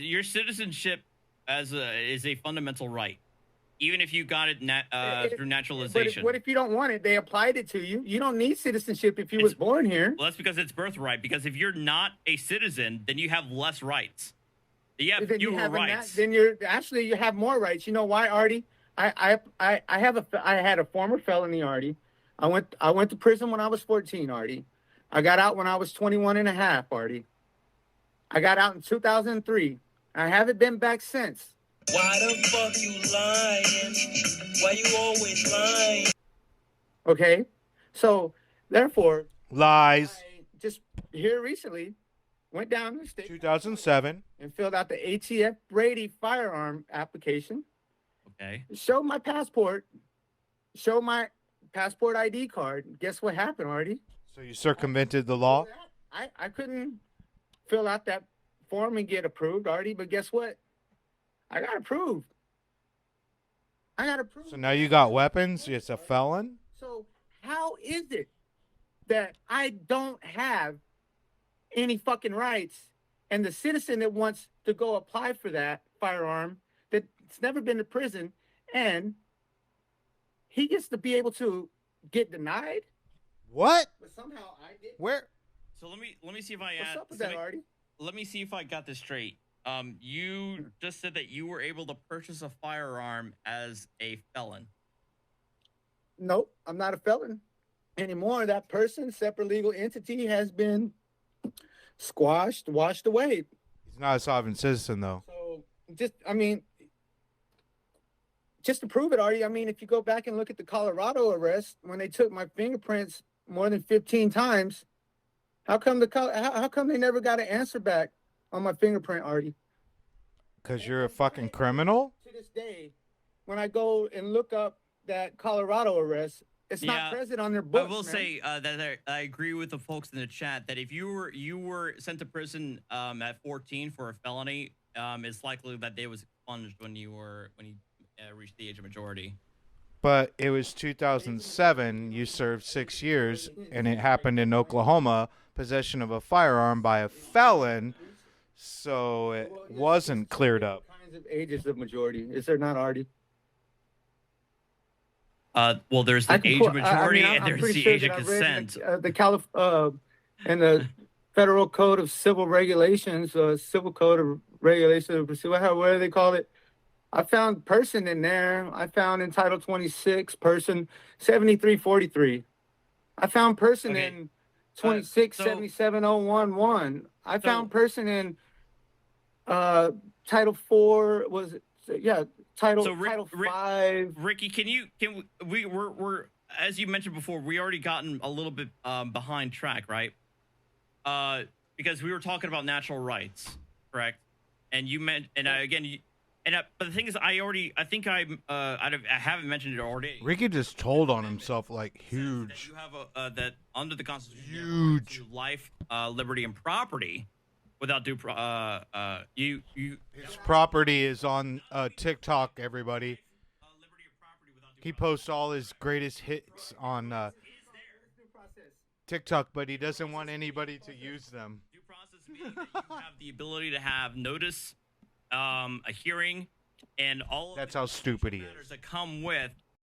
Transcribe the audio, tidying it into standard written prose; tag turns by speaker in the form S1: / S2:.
S1: your citizenship is a fundamental right, even if you got it through naturalization.
S2: But what if you don't want it? They applied it to you. You don't need citizenship if you was born here.
S1: Well, that's because it's birthright. Because if you're not a citizen, then you have less rights. You have fewer rights.
S2: Then you have more rights. You know why, Artie? I had a former felony, Artie. I went to prison when I was 14, Artie. I got out when I was 21 and a half, Artie. I got out in 2003. I haven't been back since.
S3: Why the fuck you lying? Why you always lying?
S2: Okay, so therefore,
S4: lies.
S2: I just here recently went down to the state
S4: 2007
S2: and filled out the ATF Brady firearm application.
S1: Okay.
S2: Showed my passport. Showed my passport ID card. Guess what happened, Artie?
S4: So you circumvented the law?
S2: I couldn't fill out that form and get approved, Artie, but guess what? I got approved.
S4: So now you got weapons? It's a felon?
S2: So how is it that I don't have any fucking rights and the citizen that wants to go apply for that firearm that's never been to prison and he gets to be able to get denied?
S4: What?
S2: But somehow I did.
S4: Where?
S1: So let me see if I
S2: What's up with that, Artie?
S1: Let me see if I got this straight. You just said that you were able to purchase a firearm as a felon.
S2: Nope, I'm not a felon anymore. That person, separate legal entity, has been squashed, washed away.
S4: He's not a sovereign citizen, though.
S2: So just to prove it, Artie, if you go back and look at the Colorado arrest, when they took my fingerprints more than 15 times, how come they never got an answer back on my fingerprint, Artie?
S4: Because you're a fucking criminal?
S2: To this day, when I go and look up that Colorado arrest, it's not present on their books.
S1: I will say that I agree with the folks in the chat that if you were sent to prison at 14 for a felony, it's likely that they was expunged when you reached the age of majority.
S4: But it was 2007. You served 6 years, and it happened in Oklahoma. Possession of a firearm by a felon, so it wasn't cleared up.
S2: Kinds of ages of majority. Is there not, Artie?
S1: Well, there's the age of majority and there's the age of consent.
S2: And the Federal Code of Civil Regulations, Civil Code of Regulations, what do they call it? I found person in there. I found in Title 26, person 7343. I found person in 2677.011. I found person in Title 4 Title 5.
S1: Ricky, we're as you mentioned before, we already gotten a little bit behind track, right? Because we were talking about natural rights, correct? And you meant, and but the thing is, I haven't mentioned it already.
S4: Ricky just told on himself like huge.
S1: That you have that under the Constitution,
S4: huge
S1: life, liberty, and property without due.
S4: His property is on TikTok. Everybody.
S1: Liberty of property without due
S4: he posts all his greatest hits on TikTok, but he doesn't want anybody to use them.
S1: Due process meaning that you have the ability to have notice. A hearing, and all of
S4: that's how stupid he is.
S1: That come with